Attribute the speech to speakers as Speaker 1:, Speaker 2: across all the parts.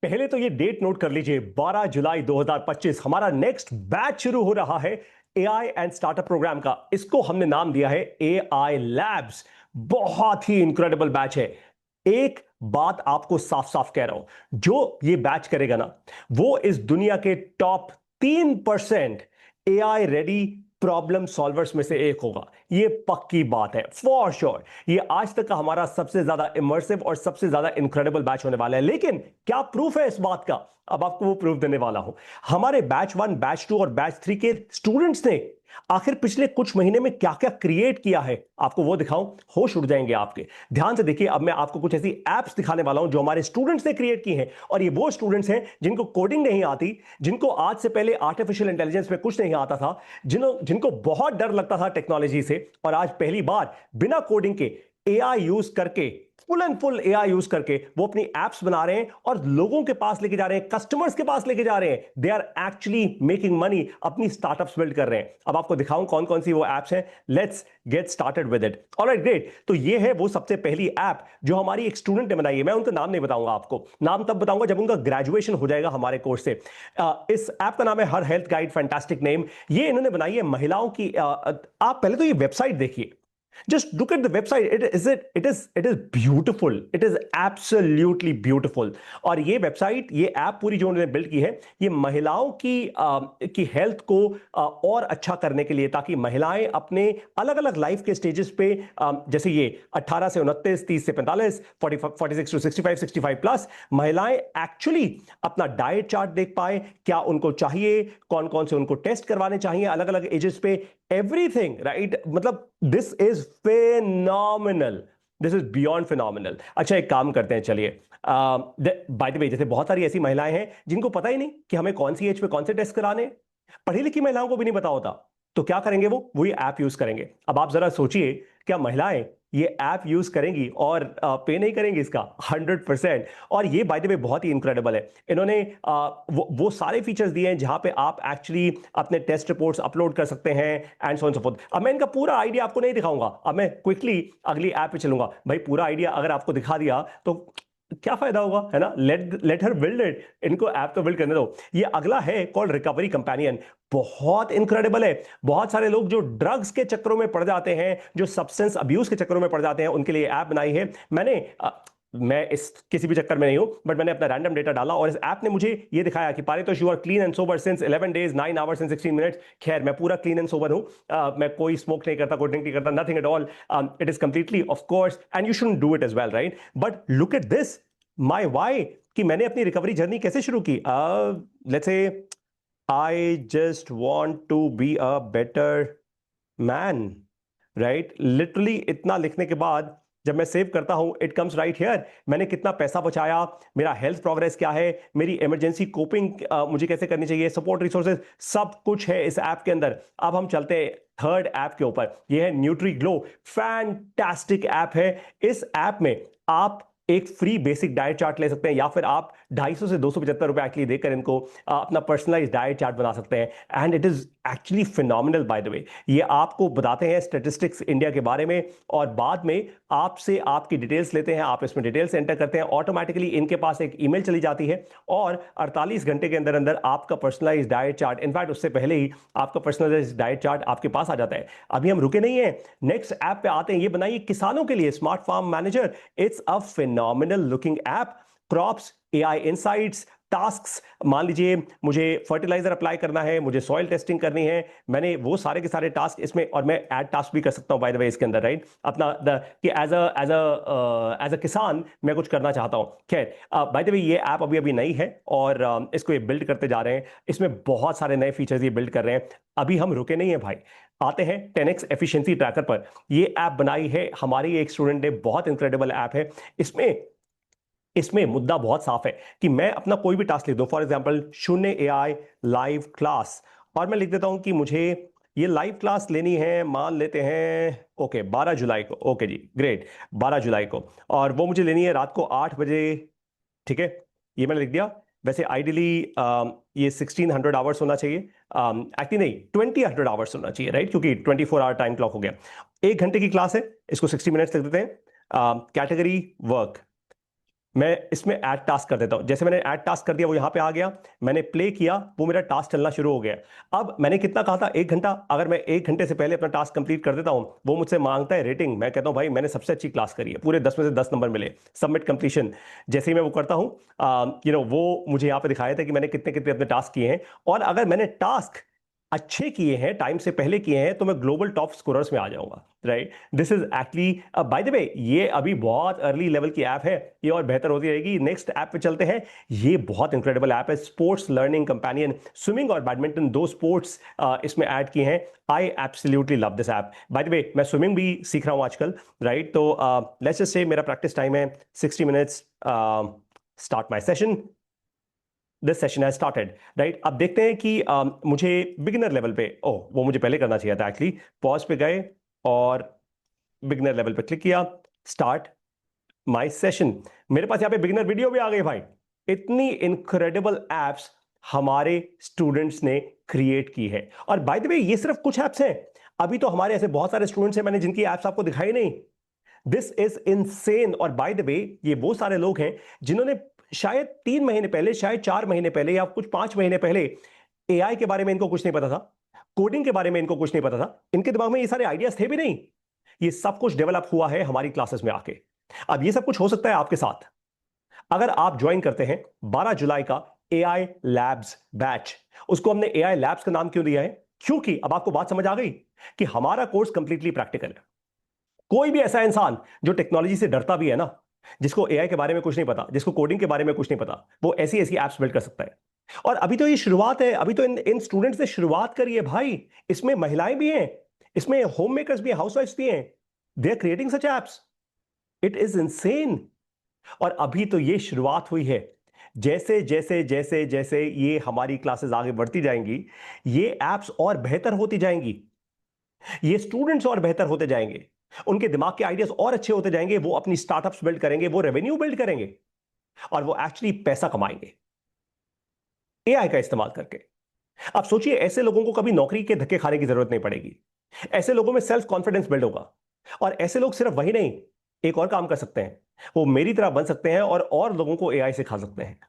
Speaker 1: पहले तो ये डेट नोट कर लीजिए, 12 जुलाई 2025 हमारा नेक्स्ट बैच शुरू हो रहा है एआई एंड स्टार्टअप प्रोग्राम का। इसको हमने नाम दिया है एआई लैब्स। बहुत ही इनक्रेडिबल बैच है। एक बात आपको साफ साफ कह रहा हूं, जो ये बैच करेगा ना, वो इस दुनिया के top 3% AI ready problem solvers में से एक होगा। ये पक्की बात है, फॉर श्योर। ये आज तक का हमारा सबसे ज्यादा इमर्सिव और सबसे ज्यादा इनक्रेडिबल बैच होने वाला है। लेकिन क्या प्रूफ है इस बात का? अब आपको वो प्रूफ देने वाला हूं। हमारे बैच 1, बैच 2 और बैच 3 के स्टूडेंट्स ने आखिर पिछले कुछ महीने में क्या क्या क्रिएट किया है, आपको वो दिखाऊं, होश उड़ जाएंगे आपके। ध्यान से देखिए, अब मैं आपको कुछ ऐसी एप्स दिखाने वाला हूं जो हमारे स्टूडेंट्स ने क्रिएट की हैं। और ये वो स्टूडेंट्स हैं जिनको कोडिंग नहीं आती, जिनको आज से पहले आर्टिफिशियल इंटेलिजेंस में कुछ नहीं आता था, जिनको बहुत डर लगता था टेक्नोलॉजी से, और आज पहली बार बिना कोडिंग के एआई यूज करके, full and full AI use करके वो अपनी एप्स बना रहे हैं और लोगों के पास लेके जा रहे हैं, कस्टमर्स के पास लेके जा रहे हैं। They are actually making money, अपनी स्टार्टअप्स बिल्ड कर रहे हैं। अब आपको दिखाऊं कौन कौन सी वो एप्स हैं। Let's get started with it. Alright, great. तो ये है वो सबसे पहली ऐप जो हमारी एक स्टूडेंट ने बनाई है। मैं उनका नाम नहीं बताऊंगा आपको, नाम तब बताऊंगा जब उनका ग्रेजुएशन हो जाएगा हमारे कोर्स से। इस ऐप का नाम है हर हेल्थ गाइड, फैंटास्टिक नेम। ये इन्होंने बनाई है महिलाओं की। आप पहले तो ये वेबसाइट देखिए, just look at the website. It is beautiful. It is absolutely beautiful. और ये वेबसाइट, ये ऐप पूरी जो उन्होंने बिल्ड की है, ये महिलाओं की हेल्थ को और अच्छा करने के लिए, ताकि महिलाएं अपने अलग अलग लाइफ के स्टेजेस पे, जैसे ये 18 से 29, 30 से 45, 46 टू 65, 65 प्लस, महिलाएं एक्चुअली अपना डाइट चार्ट देख पाए, क्या उनको चाहिए, कौन कौन से उनको टेस्ट करवाने चाहिए अलग अलग एजेस पे, एवरीथिंग, राइट? मतलब this is phenomenal, this is beyond phenomenal. अच्छा, एक काम करते हैं, चलिए। बाय द वे, जैसे बहुत सारी ऐसी महिलाएं हैं जिनको पता ही नहीं कि हमें कौन सी एज पे कौन से टेस्ट कराने। पढ़ी लिखी महिलाओं को भी नहीं पता होता, तो क्या करेंगे? वो ये ऐप यूज करेंगे। अब आप जरा सोचिए, क्या महिलाएं ये ऐप यूज करेंगी और पे नहीं करेंगी इसका? 100%। और ये बाय द वे बहुत ही इनक्रेडिबल है। इन्होंने वो सारे फीचर्स दिए हैं जहां पे आप एक्चुअली अपने टेस्ट रिपोर्ट्स अपलोड कर सकते हैं and so on so fourth. अब मैं इनका पूरा आइडिया आपको नहीं दिखाऊंगा, अब मैं क्विकली अगली ऐप पे चलूंगा। भाई, पूरा आइडिया अगर आपको दिखा दिया तो क्या फायदा होगा, है ना? Let her build it. इनको ऐप तो बिल्ड करने दो। ये अगला है कॉल्ड रिकवरी कंपेनियन। बहुत इनक्रेडिबल है। बहुत सारे लोग जो ड्रग्स के चक्करों में पड़ जाते हैं, जो सब्सटेंस अब्यूज के चक्करों में पड़ जाते हैं, उनके लिए ऐप बनाई है मैंने। मैं इस किसी भी चक्कर में नहीं हूं, बट मैंने अपना रैंडम डेटा डाला और इस ऐप ने मुझे ये दिखाया कि Paritosh, you are clean and sober since 11 days 9 hours and 16 minutes. खैर, मैं पूरा क्लीन एंड सोबर हूं। मैं कोई स्मोक नहीं करता, कोई ड्रिंक नहीं करता, nothing at all. It is completely, of course, and you shouldn't do it as well, right? But look at this, my why, कि मैंने अपनी रिकवरी जर्नी कैसे शुरू की। Let's say I just want to be a better man, right? Literally इतना लिखने के बाद जब मैं सेव करता हूं, इट कम्स राइट हियर। मैंने कितना पैसा बचाया, मेरा हेल्थ प्रोग्रेस क्या है, मेरी इमरजेंसी कोपिंग मुझे कैसे करनी चाहिए, सपोर्ट रिसोर्सेज, सब कुछ है इस ऐप के अंदर। अब हम चलते हैं थर्ड ऐप के ऊपर। यह है न्यूट्री ग्लो। फैंटास्टिक ऐप है। इस ऐप में आप एक फ्री बेसिक डाइट चार्ट ले सकते हैं, या फिर आप 250 से 275 रुपए एक्चुअली देकर इनको अपना पर्सनलाइज्ड डाइट चार्ट बना सकते हैं। And it is actually phenomenal, by the way. ये आपको बताते हैं स्टैटिस्टिक्स इंडिया के बारे में, और बाद में आपसे आपकी डिटेल्स लेते हैं। आप इसमें डिटेल्स एंटर करते हैं, ऑटोमेटिकली इनके पास एक ईमेल चली जाती है, और 48 घंटे के अंदर अंदर आपका पर्सनलाइज्ड डाइट चार्ट, इनफैक्ट उससे पहले ही आपका पर्सनलाइज्ड डाइट चार्ट आपके पास आ जाता है। अभी हम रुके नहीं हैं, नेक्स्ट ऐप पे आते हैं। ये बनाइए किसानों के लिए, smart farm manager. It's a phenomenal looking app. Crops, AI insights, tasks. मान लीजिए मुझे फर्टिलाइजर अप्लाई करना है, मुझे सॉइल टेस्टिंग करनी है, मैंने वो सारे के सारे टास्क इसमें, और मैं ऐड टास्क भी कर सकता हूं बाय द वे इसके अंदर, राइट? अपना कि एज अ किसान मैं कुछ करना चाहता हूं। खैर, बाय द वे ये ऐप अभी अभी नई है, और इसको ये बिल्ड करते जा रहे हैं। इसमें बहुत सारे नए फीचर्स ये बिल्ड कर रहे हैं। अभी हम रुके नहीं है भाई, आते हैं 10x एफिशिएंसी ट्रैकर पर। ये ऐप बनाई है हमारी एक स्टूडेंट ने, बहुत इंक्रेडिबल ऐप है। इसमें इसमें मुद्दा बहुत साफ है कि मैं अपना कोई भी टास्क लिख दूं, for example 0 AI live class, और मैं लिख देता हूं कि मुझे ये लाइव क्लास लेनी है, मान लेते हैं ओके 12 जुलाई को। ओके जी, ग्रेट, 12 जुलाई को, और वो मुझे लेनी है रात को 8 बजे। ठीक है, ये मैंने लिख दिया। वैसे आइडियली ये 1600 आवर्स होना चाहिए, एक्चुअली नहीं, 2000 आवर्स होना चाहिए, राइट? क्योंकि 24 आवर टाइम क्लॉक हो गया। 1 घंटे की क्लास है, इसको 60 मिनट्स लिख देते हैं। कैटेगरी वर्क, मैं इसमें ऐड टास्क कर देता हूं। जैसे मैंने ऐड टास्क कर दिया, वो यहां पे आ गया, मैंने प्ले किया, वो मेरा टास्क चलना शुरू हो गया। अब मैंने कितना कहा था, 1 घंटा, अगर मैं 1 घंटे से पहले अपना टास्क कंप्लीट कर देता हूं, वो मुझसे मांगता है रेटिंग। मैं कहता हूं भाई मैंने सबसे अच्छी क्लास करी है, पूरे 10 में से 10 नंबर मिले, सबमिट कंप्लीशन। जैसे ही मैं वो करता हूं, वो मुझे यहां पे दिखाया था कि मैंने कितने कितने अपने टास्क किए हैं। और अगर मैंने टास्क अच्छे किए हैं, टाइम से पहले किए हैं, तो मैं ग्लोबल टॉप स्कोरर्स में आ जाऊंगा, right. This is actually, by the way, ये अभी बहुत अर्ली लेवल की ऐप है, ये और बेहतर होती रहेगी। नेक्स्ट ऐप पे चलते हैं। ये बहुत इंक्रेडिबल ऐप है, स्पोर्ट्स लर्निंग कंपेनियन। स्विमिंग और बैडमिंटन, दो स्पोर्ट्स इसमें ऐड किए हैं। I absolutely love this app. By the way, मैं स्विमिंग भी सीख रहा हूं आजकल, राइट। तो लेट्स जस्ट से मेरा प्रैक्टिस टाइम है 60 minutes. Start my session. This session has started, right. अब देखते हैं कि मुझे बिगिनर लेवल पे, वो मुझे पहले करना चाहिए था एक्चुअली। पॉज पे गए और बिगिनर लेवल पे क्लिक किया, स्टार्ट माय सेशन। मेरे पास यहाँ पे बिगिनर वीडियो भी आ गई भाई। इतनी इनक्रेडिबल एप्स हमारे स्टूडेंट्स ने क्रिएट की है। और बाय द वे, ये सिर्फ कुछ एप्स हैं, अभी तो हमारे ऐसे बहुत सारे स्टूडेंट्स हैं मैंने जिनकी एप्स आपको दिखाई नहीं। This is insane. और बाय द वे, ये वो सारे लोग हैं जिन्होंने शायद 3 महीने पहले, शायद 4 महीने पहले, या कुछ 5 महीने पहले एआई के बारे में इनको कुछ नहीं पता था, कोडिंग के बारे में इनको कुछ नहीं पता था, इनके दिमाग में ये सारे आइडियाज थे भी नहीं। ये सब कुछ डेवलप हुआ है हमारी क्लासेस में आके। अब ये सब कुछ हो सकता है आपके साथ अगर आप ज्वाइन करते हैं 12 जुलाई का एआई लैब्स बैच। उसको हमने एआई लैब्स का नाम क्यों दिया है? क्योंकि अब आपको बात समझ आ गई कि हमारा कोर्स कंप्लीटली प्रैक्टिकल है। कोई भी ऐसा इंसान जो टेक्नोलॉजी से डरता भी है ना, जिसको एआई के बारे में कुछ नहीं पता, जिसको कोडिंग के बारे में कुछ नहीं पता, वो ऐसी ऐसी एप्स बिल्ड कर सकता है। और अभी तो ये शुरुआत है, अभी तो इन स्टूडेंट्स ने शुरुआत करी है भाई। इसमें महिलाएं भी हैं, इसमें होम मेकर्स भी हैं, हाउसवाइफ्स भी हैं। They are creating such apps. It is insane. और अभी तो ये शुरुआत हुई है। जैसे जैसे जैसे जैसे ये हमारी क्लासेस आगे बढ़ती जाएंगी, ये एप्स और बेहतर होती जाएंगी, ये स्टूडेंट्स और बेहतर होते जाएंगे, उनके दिमाग के आइडियाज और अच्छे होते जाएंगे, वो अपनी स्टार्टअप्स बिल्ड करेंगे, वो रेवेन्यू बिल्ड करेंगे, और वो एक्चुअली पैसा कमाएंगे एआई का इस्तेमाल करके। आप सोचिए, ऐसे लोगों को कभी नौकरी के धक्के खाने की जरूरत नहीं पड़ेगी। ऐसे लोगों में सेल्फ कॉन्फिडेंस बिल्ड होगा। और ऐसे लोग सिर्फ वही नहीं, एक और काम कर सकते हैं, वो मेरी तरह बन सकते हैं और लोगों को एआई सिखा सकते हैं।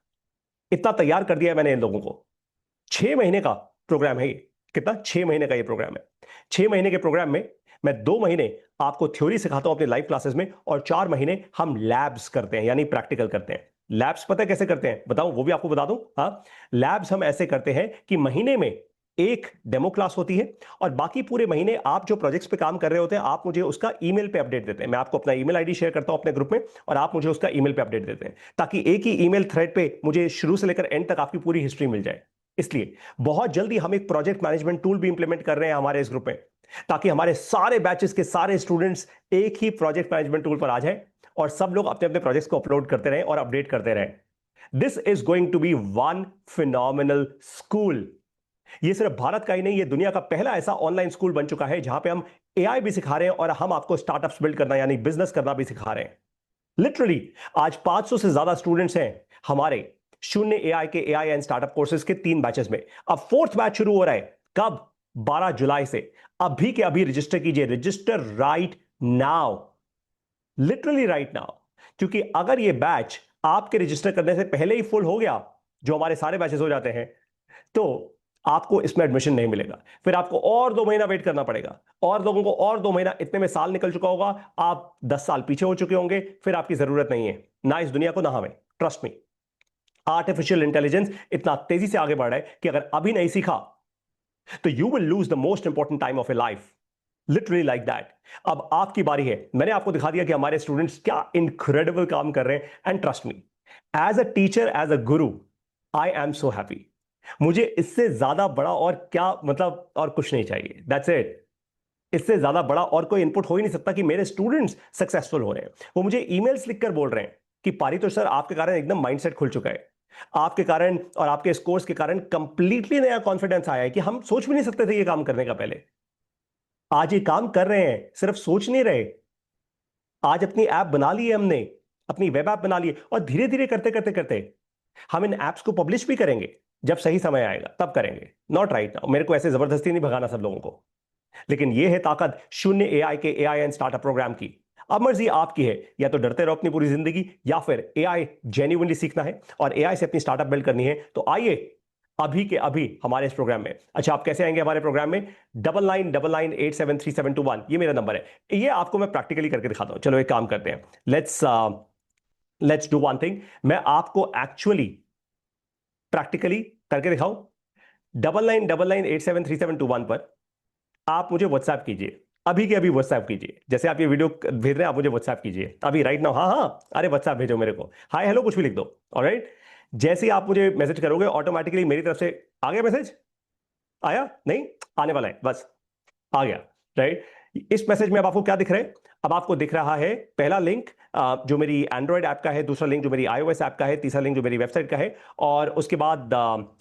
Speaker 1: इतना तैयार कर दिया है मैंने इन लोगों को। 6 महीने का प्रोग्राम है ये। कितना? 6 महीने का ये प्रोग्राम है। 6 महीने के प्रोग्राम में मैं 2 महीने आपको थ्योरी सिखाता हूं अपने लाइव क्लासेस में, और 4 महीने हम लैब्स करते हैं, यानी प्रैक्टिकल करते हैं। लैब्स पता है कैसे करते हैं? बताऊं, वो भी आपको बता दूं। हाँ, लैब्स हम ऐसे करते हैं कि महीने में एक डेमो क्लास होती है, और बाकी पूरे महीने आप जो प्रोजेक्ट्स पे काम कर रहे होते हैं, आप मुझे उसका ईमेल पे अपडेट देते हैं। मैं आपको अपना ईमेल आईडी शेयर करता हूं अपने ग्रुप में, और आप मुझे उसका ईमेल पे अपडेट देते हैं, ताकि एक ही ईमेल थ्रेड पे मुझे शुरू से लेकर एंड तक आपकी पूरी हिस्ट्री मिल जाए। इसलिए बहुत जल्दी हम एक प्रोजेक्ट मैनेजमेंट टूल भी इंप्लीमेंट कर रहे हैं हमारे इस ग्रुप में, ताकि हमारे सारे बैचेस के सारे स्टूडेंट्स एक ही प्रोजेक्ट मैनेजमेंट टूल पर आ जाएं, और सब लोग अपने अपने प्रोजेक्ट्स को अपलोड करते रहें और अपडेट करते रहें। This is going to be one phenomenal school. ये सिर्फ भारत का ही नहीं, ये दुनिया का पहला ऐसा ऑनलाइन स्कूल बन चुका है जहां पे हम एआई भी सिखा रहे हैं, और हम आपको स्टार्टअप्स बिल्ड करना, यानी बिजनेस करना भी सिखा रहे हैं। लिटरली आज 500 से ज्यादा स्टूडेंट्स हैं हमारे शून्य एआई के एआई एंड स्टार्टअप कोर्सेज के 3 बैचेस में। अब फोर्थ बैच शुरू हो रहा है। कब? 12 जुलाई से। अभी के अभी रजिस्टर कीजिए, register right now, literally right now. क्योंकि अगर ये बैच आपके रजिस्टर करने से पहले ही फुल हो गया, जो हमारे सारे बैचेस हो जाते हैं, तो आपको इसमें एडमिशन नहीं मिलेगा। फिर आपको और 2 महीना वेट करना पड़ेगा, और लोगों को और 2 महीना, इतने में साल निकल चुका होगा, आप 10 साल पीछे हो चुके होंगे, फिर आपकी जरूरत नहीं है ना इस दुनिया को ना हमें। ट्रस्ट मी, आर्टिफिशियल इंटेलिजेंस इतना तेजी से आगे बढ़ रहा है कि अगर अभी नहीं सीखा तो you will lose the most important time of A life, literally like that. अब आपकी बारी है। मैंने आपको दिखा दिया कि हमारे स्टूडेंट्स क्या इनक्रेडिबल काम कर रहे हैं, and trust me, as a teacher, as a guru, I am so happy. मुझे इससे ज्यादा बड़ा और क्या, मतलब और कुछ नहीं चाहिए। That's it. इससे ज्यादा बड़ा और कोई इनपुट हो ही नहीं सकता कि मेरे स्टूडेंट्स सक्सेसफुल हो रहे हैं। वो मुझे ईमेल्स लिखकर बोल रहे हैं कि पारितोष सर, आपके कारण एकदम माइंडसेट खुल चुका है, आपके कारण और आपके इस कोर्स के कारण कंप्लीटली नया कॉन्फिडेंस आया है कि हम सोच भी नहीं सकते थे ये काम करने का पहले। आज ये काम कर रहे हैं, सिर्फ सोच नहीं रहे। आज अपनी ऐप बना ली है हमने, अपनी वेब ऐप बना ली है, और धीरे धीरे करते करते करते हम इन एप्स को पब्लिश भी करेंगे। जब सही समय आएगा तब करेंगे, नॉट राइट नाउ। मेरे को ऐसे जबरदस्ती नहीं भगाना सब लोगों को। लेकिन यह है ताकत शून्य एआई के एआई एंड स्टार्टअप प्रोग्राम की। अब मर्जी आपकी है, या तो डरते रहो अपनी पूरी जिंदगी, या फिर एआई जेन्युइनली सीखना है और एआई से अपनी स्टार्टअप बिल्ड करनी है, तो आइए अभी के अभी हमारे इस प्रोग्राम में। अच्छा, आप कैसे आएंगे हमारे प्रोग्राम में? 9999873721 ये मेरा नंबर है। ये आपको मैं प्रैक्टिकली करके दिखाता हूं। चलो एक काम करते हैं, लेट्स डू वन थिंग। मैं आपको एक्चुअली प्रैक्टिकली करके दिखाऊं। 9999873721 पर आप मुझे व्हाट्सएप कीजिए, अभी के अभी व्हाट्सएप कीजिए। जैसे आप ये वीडियो भेज रहे हैं, आप मुझे व्हाट्सएप कीजिए अभी, राइट नाउ। हाँ हाँ, अरे व्हाट्सएप भेजो मेरे को, हाय हेलो कुछ भी लिख दो, ऑलराइट। जैसे ही आप मुझे मैसेज करोगे, ऑटोमेटिकली मेरी तरफ से आ गया मैसेज। आया नहीं? आने वाला है, बस आ गया, राइट। इस मैसेज में अब आपको क्या दिख रहा है? अब आपको दिख रहा है पहला लिंक जो मेरी एंड्रॉयड ऐप का है, दूसरा लिंक जो मेरी iOS ऐप का है, तीसरा लिंक जो मेरी वेबसाइट का है, और उसके बाद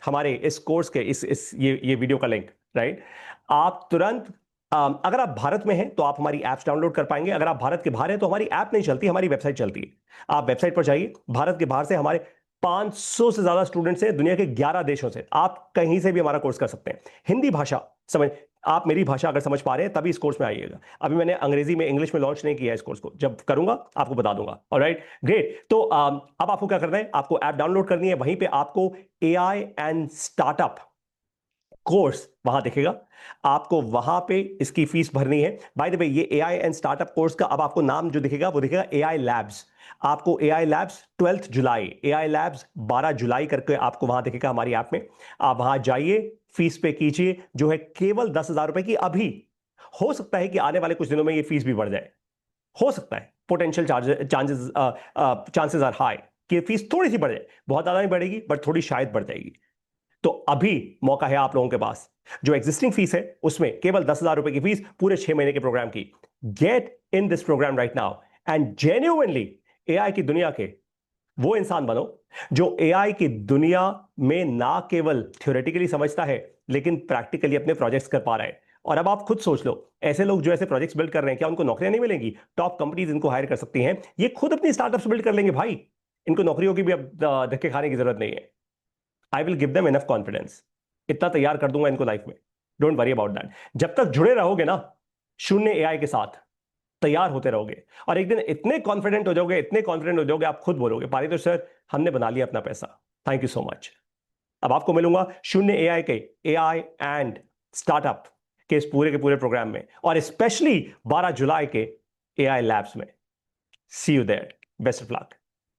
Speaker 1: हमारे इस कोर्स के इस ये वीडियो का लिंक, राइट। आप तुरंत अगर आप भारत में हैं तो आप हमारी ऐप्स डाउनलोड कर पाएंगे। अगर आप भारत के बाहर हैं तो हमारी ऐप नहीं चलती, हमारी वेबसाइट चलती है। आप वेबसाइट पर जाइए। भारत के बाहर से हमारे 500 से ज्यादा स्टूडेंट्स हैं, दुनिया के 11 देशों से। आप कहीं से भी हमारा कोर्स कर सकते हैं। हिंदी भाषा समझ, आप मेरी भाषा अगर समझ पा रहे हैं तभी इस कोर्स में आइएगा। अभी मैंने अंग्रेजी में, इंग्लिश में लॉन्च नहीं किया इस कोर्स को, जब करूंगा आपको बता दूंगा। Alright, great. तो अब आपको क्या करना है? आपको ऐप डाउनलोड करनी है। वहीं पे आपको एआई एंड स्टार्टअप कोर्स वहां दिखेगा। आपको वहां पे इसकी फीस भरनी है। बाय द वे, ये एआई एंड स्टार्टअप कोर्स का अब आपको नाम जो दिखेगा वो दिखेगा एआई लैब्स। आपको एआई लैब्स 12 जुलाई, एआई लैब्स 12 जुलाई करके आपको वहां दिखेगा हमारी ऐप में। आप वहां जाइए, फीस पे कीजिए, जो है केवल 10,000 रुपए की। अभी हो सकता है कि आने वाले कुछ दिनों में ये फीस भी बढ़ जाए, हो सकता है। पोटेंशियल चांसेस आर हाई कि फीस थोड़ी सी बढ़ जाए। बहुत ज्यादा नहीं बढ़ेगी, बट थोड़ी शायद बढ़ जाएगी। तो अभी मौका है आप लोगों के पास। जो एग्जिस्टिंग फीस है उसमें केवल 10,000 रुपए की फीस पूरे 6 महीने के प्रोग्राम की। Get in this program right now and genuinely AI की दुनिया के वो इंसान बनो जो एआई की दुनिया में ना केवल थ्योरेटिकली समझता है, लेकिन प्रैक्टिकली अपने प्रोजेक्ट्स कर पा रहा है। और अब आप खुद सोच लो, ऐसे लोग जो ऐसे प्रोजेक्ट्स बिल्ड कर रहे हैं, क्या उनको नौकरियां नहीं मिलेंगी? टॉप कंपनीज इनको हायर कर सकती हैं। ये खुद अपनी स्टार्टअप्स बिल्ड कर लेंगे भाई। इनको नौकरियों की भी अब धक्के खाने की जरूरत नहीं है। I will give them enough confidence. इतना तैयार कर दूंगा इनको लाइफ में, डोंट वरी अबाउट दैट। जब तक जुड़े रहोगे ना शून्य एआई के साथ, तैयार होते रहोगे, और एक दिन इतने कॉन्फिडेंट हो जाओगे, इतने कॉन्फिडेंट हो जाओगे, आप खुद बोलोगे पारितोष सर हमने बना लिया अपना पैसा, थैंक यू सो मच। अब आपको मिलूंगा शून्य एआई के, एआई एंड स्टार्टअप के इस पूरे के पूरे प्रोग्राम में, और स्पेशली 12 जुलाई के एआई लैब्स में। See you there, best of luck.